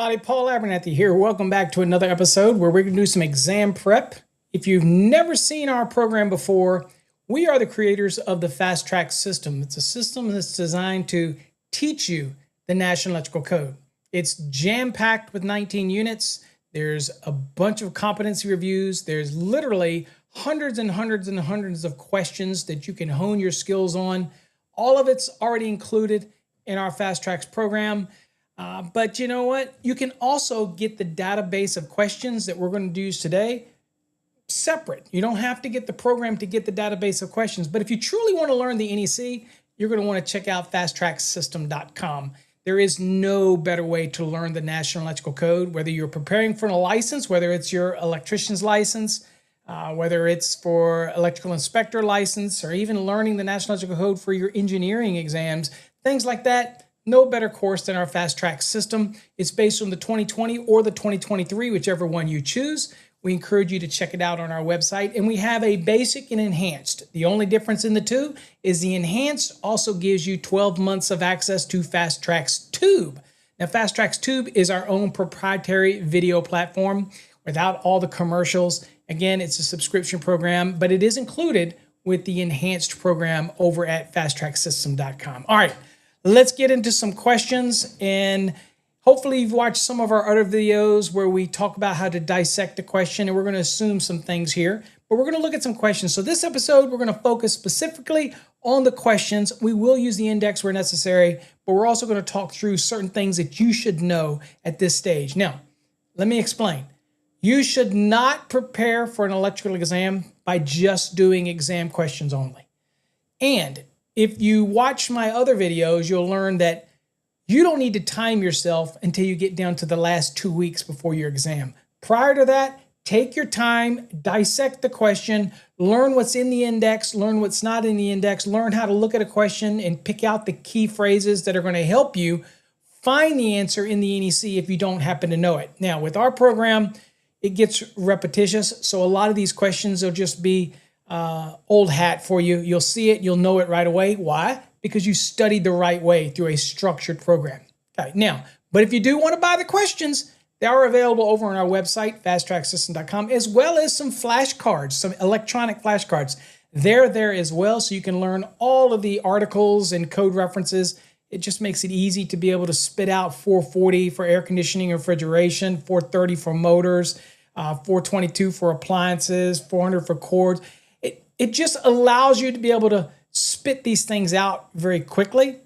everybody, Paul Abernathy here. Welcome back to another episode where we're going to do some exam prep. If you've never seen our program before, we are the creators of the Fast Track system. It's a system that's designed to teach you the National Electrical Code. It's jam-packed with 19 units. There's a bunch of competency reviews. There's literally hundreds and hundreds and hundreds of questions that you can hone your skills on. All of it's already included in our Fast Tracks program. But you know what? You can also get the database of questions that we're going to use today separate. You don't have to get the program to get the database of questions. But if you truly want to learn the NEC, you're going to want to check out fasttracksystem.com. There is no better way to learn the National Electrical Code, whether you're preparing for a license, whether it's your electrician's license, whether it's for electrical inspector license, or even learning the National Electrical Code for your engineering exams, things like that. No better course than our Fast Track system. It's based on the 2020 or the 2023, whichever one you choose. We encourage you to check it out on our website. And we have a basic and enhanced. The only difference in the two is the enhanced also gives you 12 months of access to Fast Track's Tube. Now, Fast Track's Tube is our own proprietary video platform without all the commercials. Again, it's a subscription program, but it is included with the enhanced program over at fasttracksystem.com. All right. Let's get into some questions, and hopefully you've watched some of our other videos where we talk about how to dissect a question, and we're going to assume some things here, but we're going to look at some questions. So this episode, we're going to focus specifically on the questions. We will use the index where necessary, but we're also going to talk through certain things that you should know at this stage. Now, let me explain. You should not prepare for an electrical exam by just doing exam questions only. And if you watch my other videos, you'll learn that you don't need to time yourself until you get down to the last 2 weeks before your exam. Prior to that, take your time, dissect the question, learn what's in the index, learn what's not in the index, learn how to look at a question and pick out the key phrases that are going to help you find the answer in the NEC if you don't happen to know it. Now, with our program, it gets repetitious, so a lot of these questions will just be old hat for you. You'll see it, you'll know it right away. Why? Because you studied the right way through a structured program. Okay, now, but if you do want to buy the questions, they are available over on our website, fasttracksystem.com, as well as some flashcards, some electronic flashcards. They're there as well, so you can learn all of the articles and code references. It just makes it easy to be able to spit out 440 for air conditioning and refrigeration, 430 for motors, 422 for appliances, 400 for cords. It just allows you to be able to spit these things out very quickly.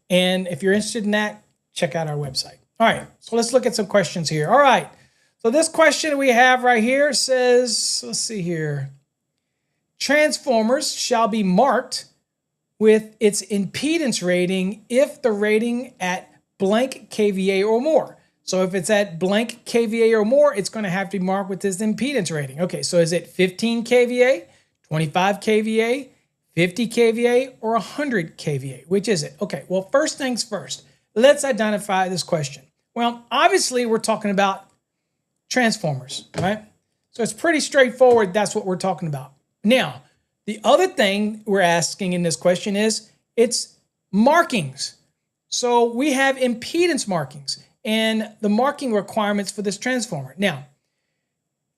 And if you're interested in that, check out our website. All right, so let's look at some questions here. All right, so this question we have right here says, let's see here. Transformers shall be marked with its impedance rating if the rating at blank kVA or more. So if it's at blank kVA or more, it's going to have to be marked with this impedance rating. Okay, so is it 15 kVA? 25 kVA, 50 kVA, or 100 kVA? Which is it? Okay, well, first things first, let's identify this question. Well, obviously, we're talking about transformers, right? So it's pretty straightforward. That's what we're talking about. Now, the other thing we're asking in this question is it's markings. So we have impedance markings and the marking requirements for this transformer. Now,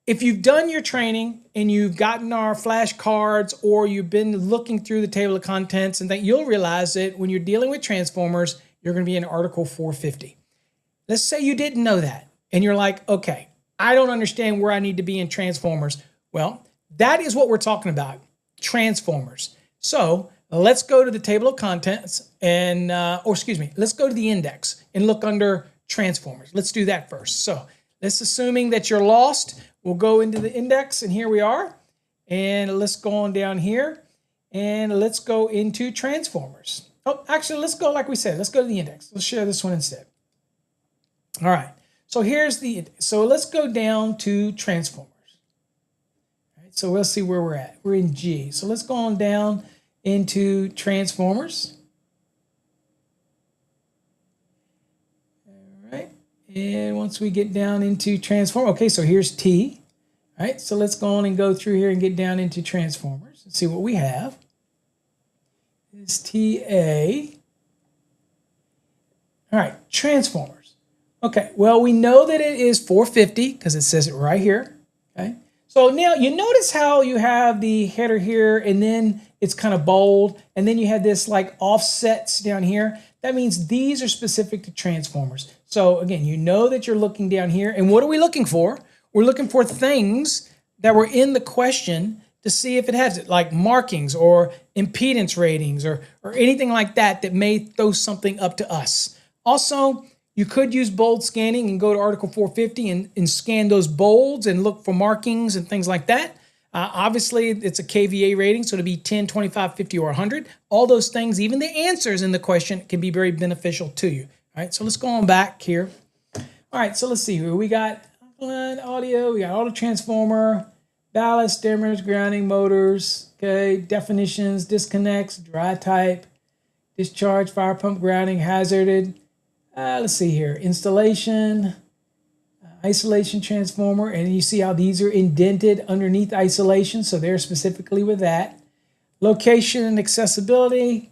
if you've done your training and you've gotten our flashcards or you've been looking through the table of contents and that, you'll realize that when you're dealing with transformers, you're going to be in Article 450. Let's say you didn't know that and you're like, okay, I don't understand where I need to be in transformers. Well, that is what we're talking about, transformers. So let's go to the table of contents and, let's go to the index and look under transformers. Let's do that first. So let's assuming that you're lost. We'll go into the index, and here we are. And let's go on down here, and let's go into transformers. Oh, actually, let's go like we said. Let's go to the index. Let's share this one instead. All right. So so let's go down to transformers. All right, so we'll see where we're at. We're in G. So let's go on down into transformers. And once we get down into transform, okay, so here's T. All right, so let's go on and go through here and get down into transformers and see what we have. It's TA. All right, transformers. Okay, well, we know that it is 450 because it says it right here. Okay, so now you notice how you have the header here and then it's kind of bold and then you have this like offsets down here. That means these are specific to transformers. So again, you know that you're looking down here, and what are we looking for? We're looking for things that were in the question to see if it has it, like markings or impedance ratings or anything like that that may throw something up to us. Also, you could use bold scanning and go to Article 450 and scan those bolds and look for markings and things like that. Obviously, it's a KVA rating, so it'll be 10, 25, 50, or 100. All those things, even the answers in the question, can be very beneficial to you. All right, so let's go on back here. All right, so let's see here. We got audio, we got auto transformer, ballast, dimmers, grounding, motors, okay, definitions, disconnects, dry type, discharge, fire pump, grounding, hazarded. Let's see here, installation, isolation transformer, and you see how these are indented underneath isolation, so they're specifically with that. Location and accessibility.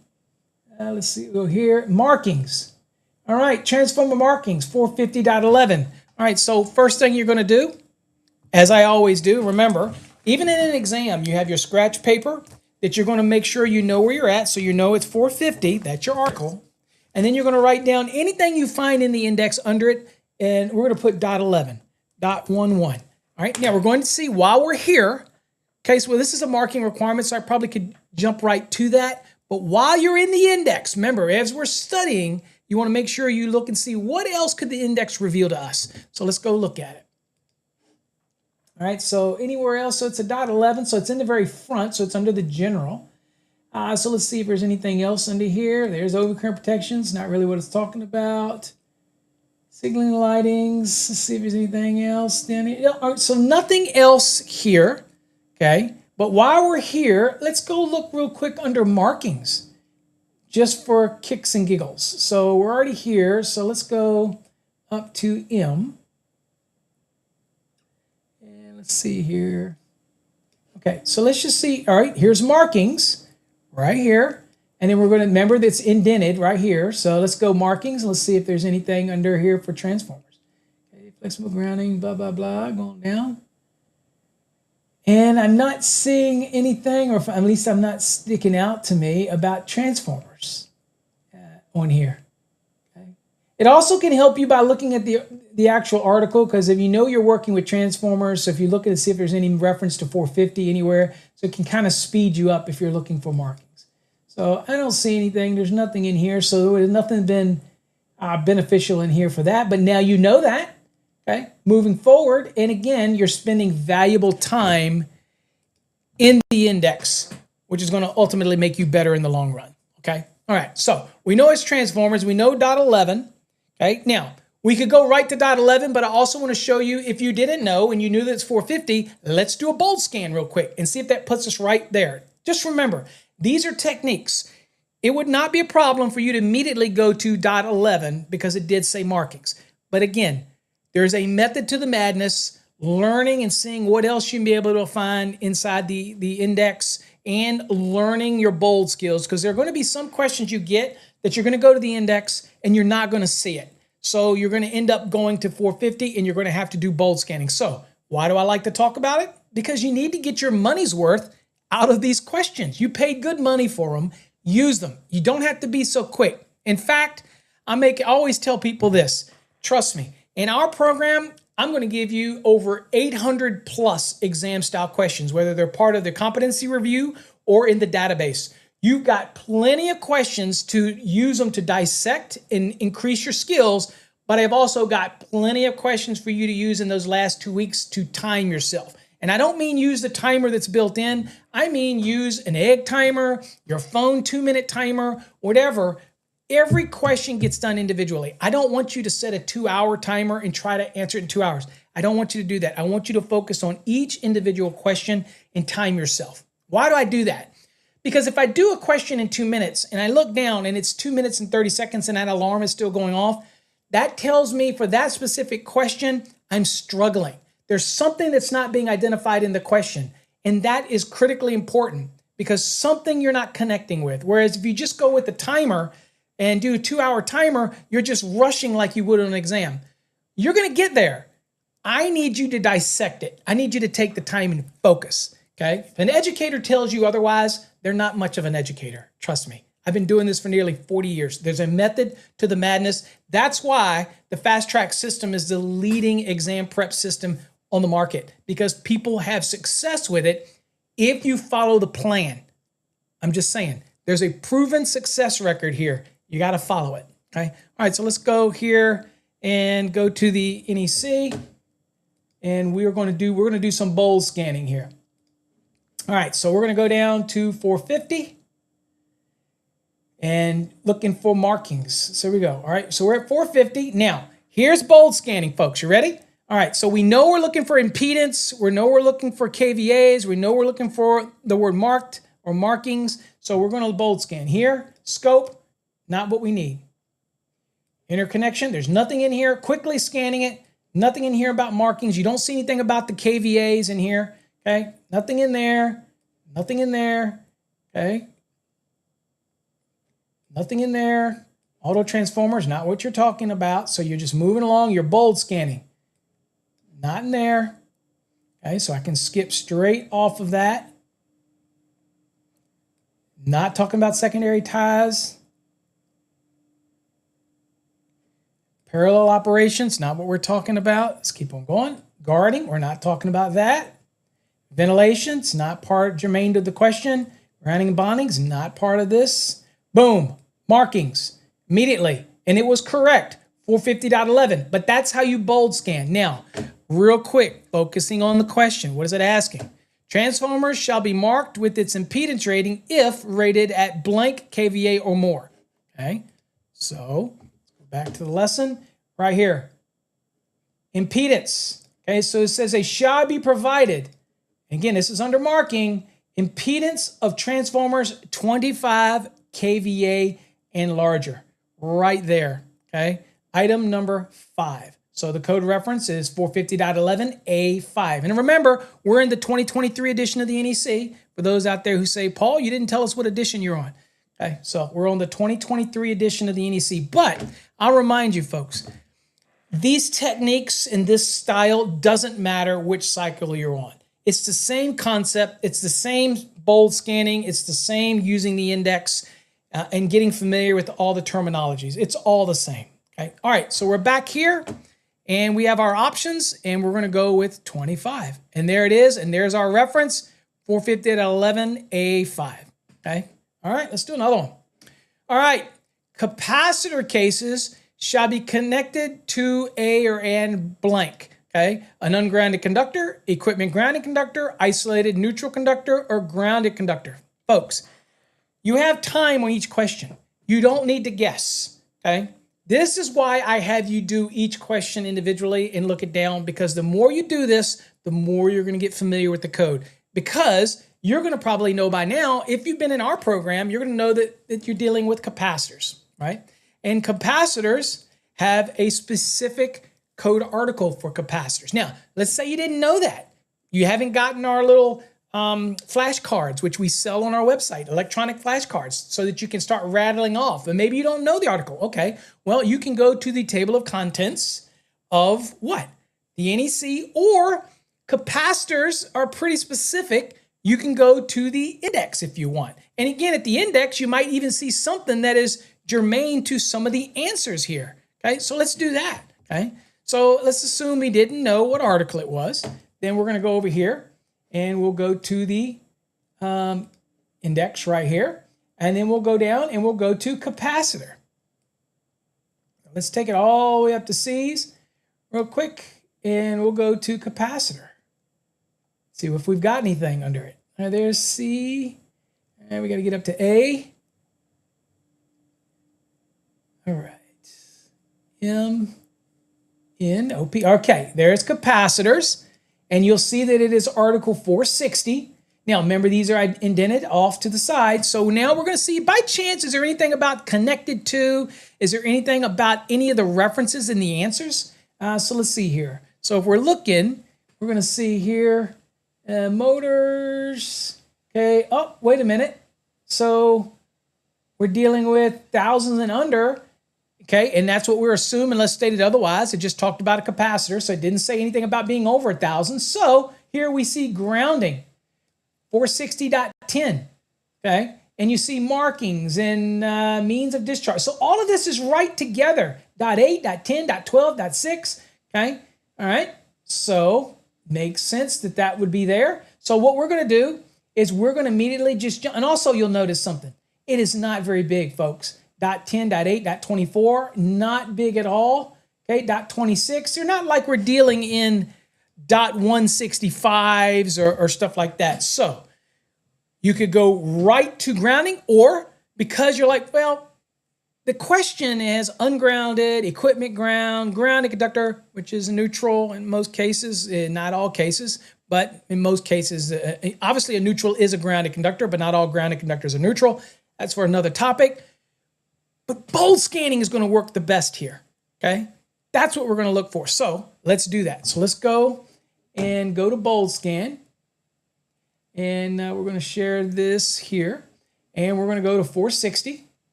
Let's see, go here, markings. All right, transformer markings, 450.11. All right, so first thing you're going to do, as I always do, remember, even in an exam, you have your scratch paper that you're going to make sure you know where you're at, so you know it's 450, that's your article. And then you're going to write down anything you find in the index under it, and we're going to put .11, .11. All right, now we're going to see while we're here, okay, so this is a marking requirement, so I probably could jump right to that. But while you're in the index, remember, as we're studying, you want to make sure you look and see what else could the index reveal to us. So let's go look at it. All right, so anywhere else, so it's a .11, so it's in the very front, so it's under the general. So let's see if there's anything else under here. There's overcurrent protections, not really what it's talking about. Signaling lightings, let's see if there's anything else down here. All right, so nothing else here, okay? But while we're here, let's go look real quick under markings, just for kicks and giggles. So we're already here, so let's go up to M. And let's see here. Okay, so let's just see, all right, here's markings right here. And then we're going to remember that's indented right here. So let's go markings. Let's see if there's anything under here for transformers. Okay, flexible grounding, blah, blah, blah, going down. And I'm not seeing anything, or at least I'm not sticking out to me about transformers on here. Okay. It also can help you by looking at the actual article, because if you know you're working with transformers, so if you look at it, see if there's any reference to 450 anywhere, so it can kind of speed you up if you're looking for markings. So I don't see anything. There's nothing in here, so there's nothing been beneficial in here for that. But now you know that, okay? Moving forward, and again, you're spending valuable time in the index, which is going to ultimately make you better in the long run, okay? All right, so we know it's transformers. We know .11, okay? Now, we could go right to .11, but I also want to show you, if you didn't know and you knew that it's 450, let's do a bold scan real quick and see if that puts us right there. Just remember, these are techniques. It would not be a problem for you to immediately go to .11 because it did say markings. But again, there's a method to the madness, learning and seeing what else you can be able to find inside the index, and learning your bold skills, because there are going to be some questions you get that you're going to go to the index and you're not going to see it. So you're going to end up going to 450 and you're going to have to do bold scanning. So why do I like to talk about it? Because you need to get your money's worth out of these questions. You paid good money for them. Use them. You don't have to be so quick. In fact, I always tell people this. Trust me. In our program, I'm going to give you over 800 plus exam style questions, whether they're part of the competency review or in the database. You've got plenty of questions to use them to dissect and increase your skills, but I've also got plenty of questions for you to use in those last 2 weeks to time yourself. And I don't mean use the timer that's built in. I mean use an egg timer, your phone 2-minute timer, whatever. Every question gets done individually. I don't want you to set a 2-hour timer and try to answer it in 2 hours. I don't want you to do that. I want you to focus on each individual question and time yourself. Why do I do that? Because if I do a question in 2 minutes and I look down and it's 2 minutes and 30 seconds and that alarm is still going off, that tells me for that specific question, I'm struggling. There's something that's not being identified in the question, and that is critically important because something you're not connecting with. Whereas if you just go with the timer and do a 2-hour timer, you're just rushing like you would on an exam. You're going to get there. I need you to dissect it. I need you to take the time and focus, okay? If an educator tells you otherwise, they're not much of an educator. Trust me. I've been doing this for nearly 40 years. There's a method to the madness. That's why the fast track system is the leading exam prep system on the market, because people have success with it if you follow the plan. I'm just saying, there's a proven success record here. You got to follow it, okay? All right, so let's go here and go to the NEC, and we're going to do some bold scanning here. All right, so we're going to go down to 450 and looking for markings. So here we go. All right, so we're at 450. Now, here's bold scanning, folks. You ready? All right, so we know we're looking for impedance. We know we're looking for KVAs. We know we're looking for the word marked or markings. So we're going to bold scan here. Scope, not what we need. Interconnection, there's nothing in here. Quickly scanning it. Nothing in here about markings. You don't see anything about the KVAs in here. Okay, nothing in there. Nothing in there. Okay. Nothing in there. Auto transformers, not what you're talking about. So you're just moving along. You're bold scanning. Not in there. Okay, so I can skip straight off of that. Not talking about secondary ties. Parallel operations, not what we're talking about. Let's keep on going. Guarding, we're not talking about that. Ventilation, it's not part germane to the question. Grounding and bonding is not part of this. Boom. Markings immediately. And it was correct. 450.11. But that's how you bold scan. Now, real quick, focusing on the question. What is it asking? Transformers shall be marked with its impedance rating if rated at blank kVA or more. Okay. So, let's go back to the lesson right here. Impedance. Okay. So it says they shall be provided. Again, this is under marking. Impedance of transformers 25 kVA and larger. Right there, okay? Item number 5. So the code reference is 450.11A5. And remember, we're in the 2023 edition of the NEC. For those out there who say, Paul, you didn't tell us what edition you're on. Okay, so we're on the 2023 edition of the NEC. But I'll remind you, folks, these techniques in this style doesn't matter which cycle you're on. It's the same concept. It's the same bold scanning. It's the same using the index and getting familiar with all the terminologies. It's all the same. Okay. All right. So we're back here and we have our options and we're going to go with 25. And there it is. And there's our reference, 450.11A5. Okay. All right. Let's do another one. All right. Capacitor cases shall be connected to a or an blank. Okay, an ungrounded conductor, equipment grounded conductor, isolated neutral conductor, or grounded conductor. Folks, you have time on each question. You don't need to guess, okay? This is why I have you do each question individually and look it down, because the more you do this, the more you're going to get familiar with the code. Because you're going to probably know by now, if you've been in our program, you're going to know that you're dealing with capacitors, right? And capacitors have a specific code article for capacitors. Now, let's say you didn't know that. You haven't gotten our little flashcards, which we sell on our website, electronic flashcards, so that you can start rattling off. And maybe you don't know the article. Okay, well, you can go to the table of contents of what? The NEC, or capacitors are pretty specific. You can go to the index if you want. And again, at the index, you might even see something that is germane to some of the answers here. Okay, so let's do that. Okay. So let's assume we didn't know what article it was. Then we're going to go over here and we'll go to the index right here. And then we'll go down and we'll go to capacitor. Let's take it all the way up to C's real quick. And we'll go to capacitor. See if we've got anything under it. There's C. And we got to get up to A. All right. M. N, O, P. Okay, there's capacitors, and you'll see that it is Article 460. Now, remember, these are indented off to the side. So now we're going to see, by chance, is there anything about connected to? Is there anything about any of the references in the answers? So let's see here. So if we're looking, we're going to see here, motors. Okay, oh, wait a minute. So we're dealing with thousands and under. Okay, and that's what we're assuming unless stated otherwise. It just talked about a capacitor, so it didn't say anything about being over 1,000. So here we see grounding, 460.10, okay? And you see markings and means of discharge. So all of this is right together, .8, .10, .12, .6, okay? All right, so makes sense that that would be there. So what we're going to do is we're going to immediately just jump. And also you'll notice something. It is not very big, folks. .10, .8, .24, not big at all. Okay, .26, they're not like we're dealing in .165s or stuff like that. So you could go right to grounding, or because you're like, well, the question is ungrounded, equipment ground, grounded conductor, which is neutral in most cases, not all cases, but in most cases, obviously a neutral is a grounded conductor, but not all grounded conductors are neutral. That's for another topic. But bold scanning is going to work the best here, okay? That's what we're going to look for. So let's do that. So let's go to bold scan. And we're going to share this here. And we're going to go to 460.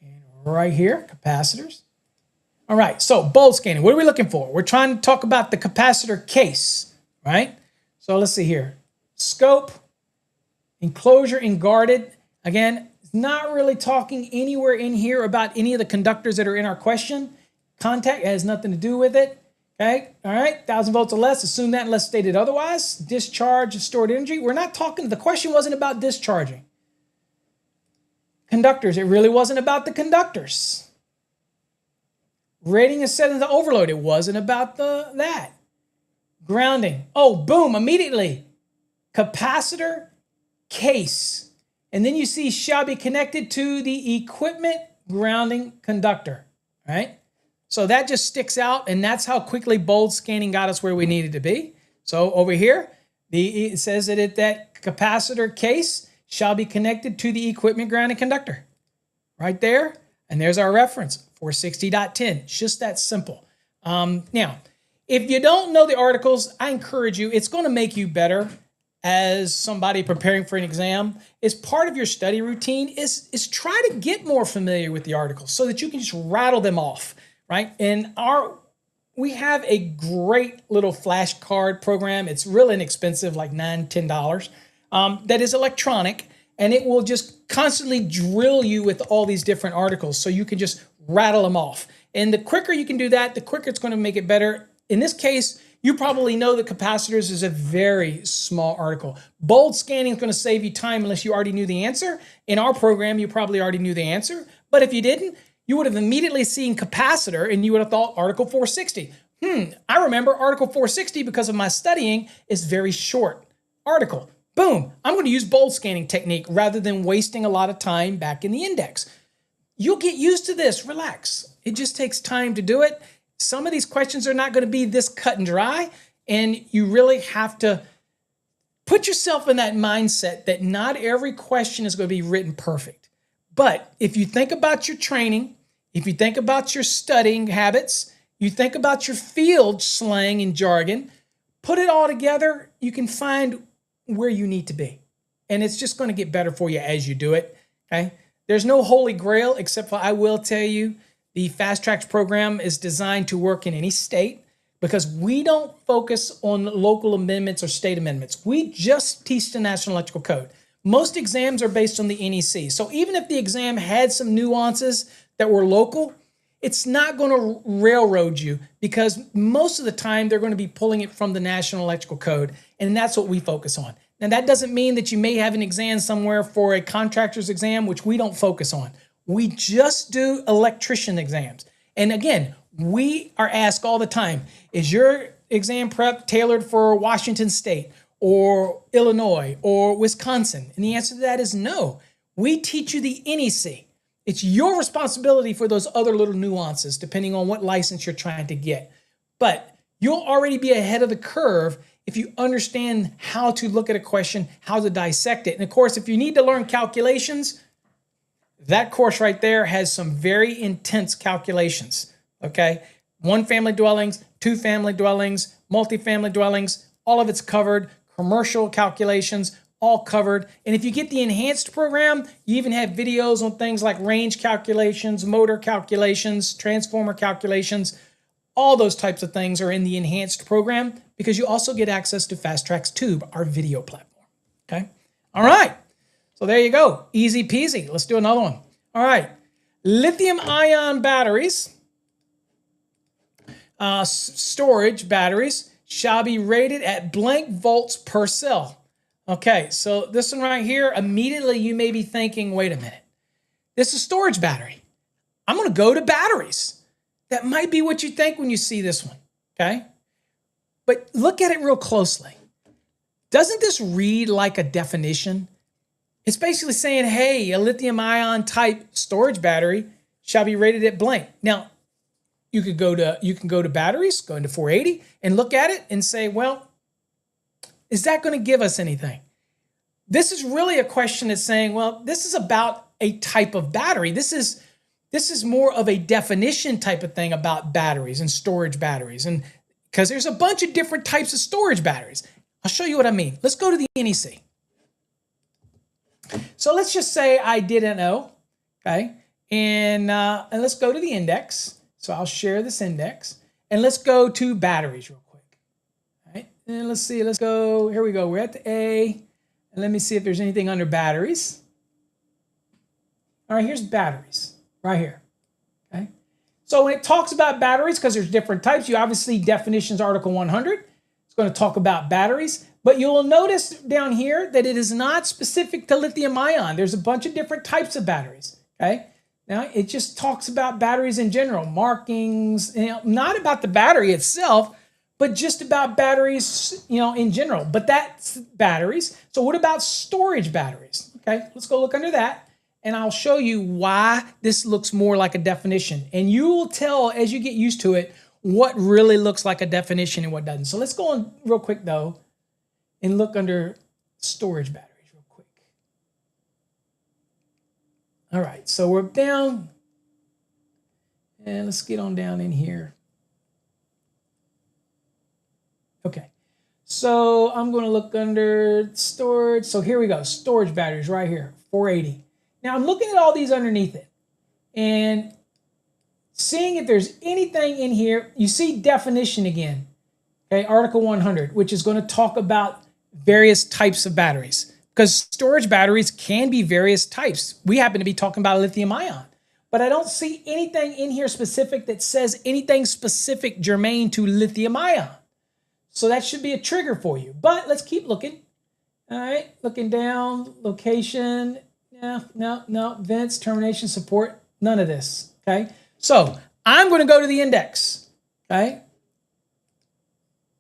And right here, capacitors. All right, so bold scanning. What are we looking for? We're trying to talk about the capacitor case, right? So let's see here. Scope, enclosure, and guarded. Again, not really talking anywhere in here about any of the conductors that are in our question. Contact has nothing to do with it. Okay, all right, 1,000 volts or less, assume that unless stated otherwise. Discharge, stored energy. We're not talking, the question wasn't about discharging. Conductors, it really wasn't about the conductors. Rating is set into overload, it wasn't about that. Grounding, oh, boom, immediately. Capacitor case. And then you see shall be connected to the equipment grounding conductor, right? So that just sticks out, and that's how quickly bold scanning got us where we needed to be. So over here, it says that capacitor case shall be connected to the equipment grounding conductor. Right there, and there's our reference, 460.10. It's just that simple. Now, if you don't know the articles, I encourage you, it's going to make you better as somebody preparing for an exam. Is part of your study routine is try to get more familiar with the articles so that you can just rattle them off, right? And we have a great little flashcard program. It's really inexpensive, like $9, $10, that is electronic, and it will just constantly drill you with all these different articles so you can just rattle them off. And the quicker you can do that, the quicker it's going to make it better. In this case, you probably know that capacitors is a very small article. Bold scanning is going to save you time unless you already knew the answer. In our program, you probably already knew the answer. But if you didn't, you would have immediately seen capacitor and you would have thought article 460. I remember article 460 because of my studying is very short article. Boom, I'm going to use bold scanning technique rather than wasting a lot of time back in the index. You'll get used to this, relax. It just takes time to do it. Some of these questions are not going to be this cut and dry, and you really have to put yourself in that mindset that not every question is going to be written perfect. But if you think about your training, if you think about your studying habits, you think about your field slang and jargon, put it all together, you can find where you need to be. And it's just going to get better for you as you do it, okay? There's no holy grail, except for I will tell you, the Fast Tracks program is designed to work in any state because we don't focus on local amendments or state amendments. We just teach the National Electrical Code. Most exams are based on the NEC. So even if the exam had some nuances that were local, it's not going to railroad you because most of the time they're going to be pulling it from the National Electrical Code, and that's what we focus on. Now, that doesn't mean that you may have an exam somewhere for a contractor's exam, which we don't focus on. We just do electrician exams. And again, we are asked all the time, is your exam prep tailored for Washington State or Illinois or Wisconsin? And the answer to that is no. We teach you the NEC. It's your responsibility for those other little nuances, depending on what license you're trying to get. But you'll already be ahead of the curve if you understand how to look at a question, how to dissect it. And of course, if you need to learn calculations, that course right there has some very intense calculations, okay? 1 family dwellings, 2 family dwellings, multifamily dwellings, all of it's covered, commercial calculations, all covered. And if you get the enhanced program, you even have videos on things like range calculations, motor calculations, transformer calculations. All those types of things are in the enhanced program because you also get access to Fast Track's Tube, our video platform. Okay. All right. So there you go. Easy peasy. Let's do another one. All right. Lithium ion batteries, storage batteries shall be rated at blank volts per cell. Okay. So this one right here, immediately you may be thinking, wait a minute, this is storage battery. I'm going to go to batteries. That might be what you think when you see this one, okay? But look at it real closely. Doesn't this read like a definition? It's basically saying, hey, a lithium ion type storage battery shall be rated at blank. Now, you can go to batteries, go into 480 and look at it and say, well, is that going to give us anything? This is really a question that's saying, well, this is about a type of battery. This is more of a definition type of thing about batteries and storage batteries. And because there's a bunch of different types of storage batteries. I'll show you what I mean. Let's go to the NEC. So let's just say I didn't know, okay? And let's go to the index. So I'll share this index. And let's go to batteries real quick. All right, and let's see, let's go, here we go. We're at the A. And let me see if there's anything under batteries. All right, here's batteries. Right here, okay? So when it talks about batteries, because there's different types, you obviously definitions Article 100. It's going to talk about batteries, but you'll notice down here that it is not specific to lithium ion. There's a bunch of different types of batteries, okay? Now, it just talks about batteries in general, markings, not about the battery itself, but just about batteries, in general. But that's batteries. So what about storage batteries? Okay, let's go look under that. And I'll show you why this looks more like a definition. And you will tell as you get used to it what really looks like a definition and what doesn't. So let's go on real quick though and look under storage batteries real quick. All right, so we're down. And let's get on down in here. Okay, so I'm going to look under storage. So here we go, storage batteries right here, 480. Now I'm looking at all these underneath it and seeing if there's anything in here. You see definition again, okay, Article 100, which is going to talk about various types of batteries because storage batteries can be various types. We happen to be talking about lithium ion, but I don't see anything in here specific that says anything specific germane to lithium ion. So that should be a trigger for you, but let's keep looking. All right, looking down, location. No, vents, termination, support, none of this, okay? So I'm going to go to the index, okay?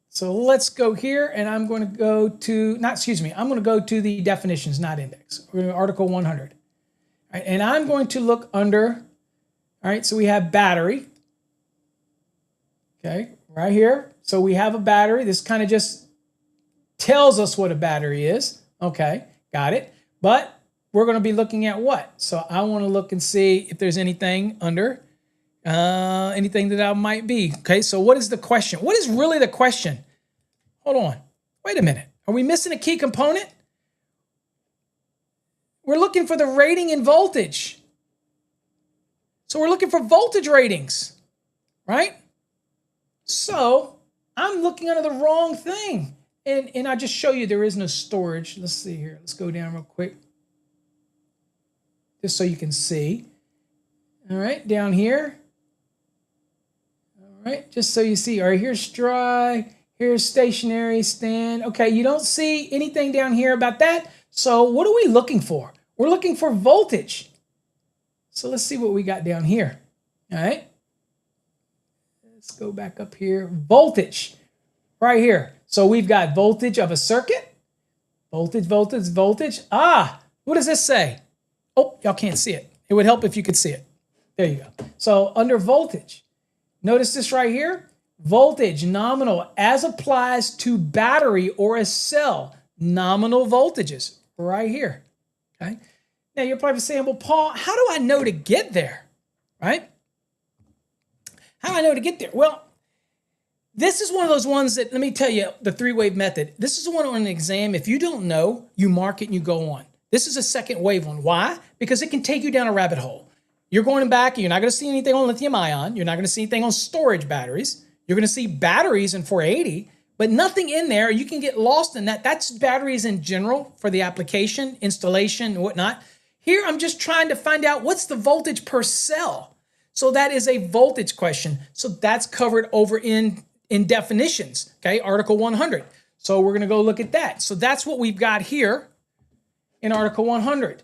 So let's go here, and I'm going to go to, I'm going to go to the definitions, not index. We're going to Article 100. All right, and I'm going to look under, all right, so we have battery, okay, right here. So we have a battery. This kind of just tells us what a battery is, okay, got it. But we're going to be looking at what? So I want to look and see if there's anything under, anything that I might be. Okay, so what is the question? What is really the question? Hold on. Wait a minute. Are we missing a key component? We're looking for the rating in voltage. So we're looking for voltage ratings, right? So I'm looking under the wrong thing. And I just show you there is no storage. Let's see here. Let's go down real quick. Just so you can see. All right, down here. All right, just so you see. All right, here's dry. Here's stationary, stand. Okay, you don't see anything down here about that. So what are we looking for? We're looking for voltage. So let's see what we got down here. All right. Let's go back up here. Voltage, right here. So we've got voltage of a circuit. Voltage, voltage, voltage. Ah, what does this say? Oh, y'all can't see it. It would help if you could see it. There you go. So under voltage, notice this right here. Voltage, nominal, as applies to battery or a cell. Nominal voltages, right here. Okay. Now you're probably saying, well, Paul, how do I know to get there? Right? How do I know to get there? Well, This is one of those ones that, let me tell you, the three-wave method. This is the one on an exam. If you don't know, you mark it and you go on. This is a second wave one. Why? Because it can take you down a rabbit hole. You're going back and you're not going to see anything on lithium ion. You're not going to see anything on storage batteries. You're going to see batteries in 480, but nothing in there. You can get lost in that. That's batteries in general for the application, installation, and whatnot. Here, I'm just trying to find out what's the voltage per cell. So that is a voltage question. So that's covered over in definitions, okay? Article 100. So we're going to go look at that. So that's what we've got here in Article 100.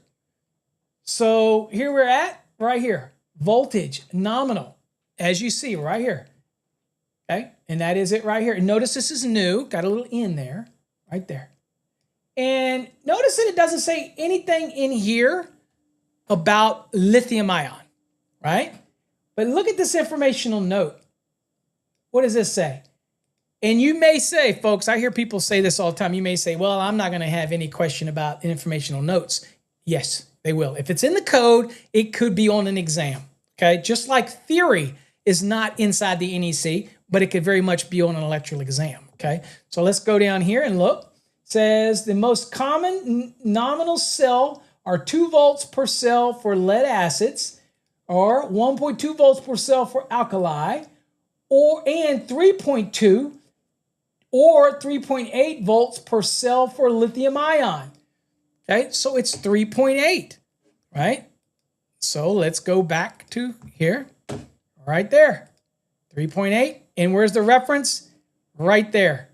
So here we're at, right here, voltage, nominal, as you see right here, okay? And that is it right here. And notice this is new, got a little in there, right there. And notice that it doesn't say anything in here about lithium ion, right? But look at this informational note. What does this say? And you may say, folks, I hear people say this all the time. You may say, well, I'm not going to have any question about informational notes. Yes, they will. If it's in the code, it could be on an exam, okay? Just like theory is not inside the NEC, but it could very much be on an electrical exam, okay? So let's go down here and look. It says the most common nominal cell are 2 volts per cell for lead acids, or 1.2 volts per cell for alkali, and 3.2 or 3.8 volts per cell for lithium ion. Okay, so it's 3.8, right? So let's go back to here, right there, 3.8. And where's the reference? Right there,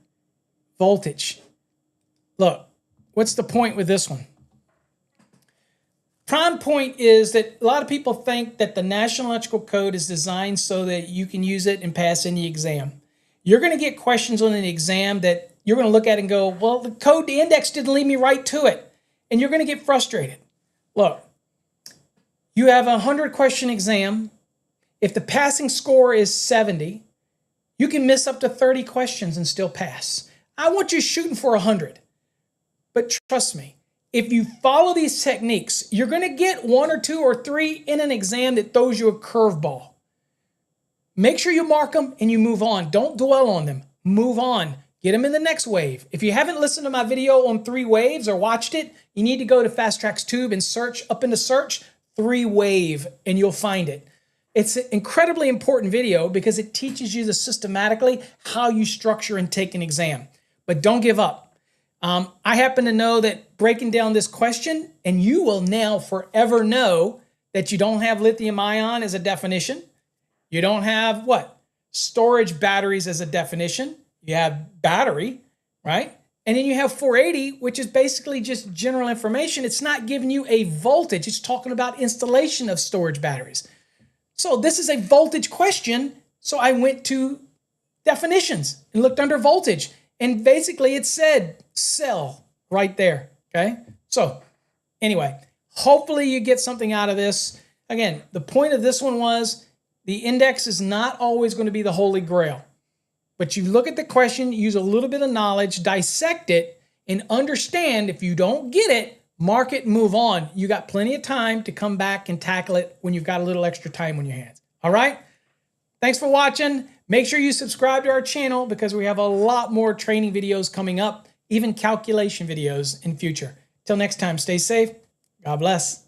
voltage. Look, what's the point with this one? Prime point is that a lot of people think that the National Electrical Code is designed so that you can use it and pass any exam. You're going to get questions on an exam that you're going to look at and go, well, the code, the index didn't lead me right to it. And you're going to get frustrated. Look, you have a 100-question exam. If the passing score is 70, you can miss up to 30 questions and still pass. I want you shooting for 100. But trust me, if you follow these techniques, you're going to get 1 or 2 or 3 in an exam that throws you a curveball. Make sure you mark them and you move on. Don't dwell on them. Move on. Get them in the next wave. If you haven't listened to my video on 3 waves or watched it, you need to go to Fast Track's Tube and search, up into search, 3 wave, and you'll find it. It's an incredibly important video because it teaches you systematically how you structure and take an exam. But don't give up. I happen to know that breaking down this question, and you will now forever know that you don't have lithium ion as a definition. You don't have what? Storage batteries as a definition. You have battery, right? And then you have 480, which is basically just general information. It's not giving you a voltage. It's talking about installation of storage batteries. So this is a voltage question. So I went to definitions and looked under voltage. And basically it said cell right there, okay? So anyway, hopefully you get something out of this. Again, the point of this one was the index is not always going to be the holy grail. But you look at the question, use a little bit of knowledge, dissect it, and understand if you don't get it, mark it and move on. You got plenty of time to come back and tackle it when you've got a little extra time on your hands. All right? Thanks for watching. Make sure you subscribe to our channel because we have a lot more training videos coming up, even calculation videos in future. Till next time, stay safe. God bless.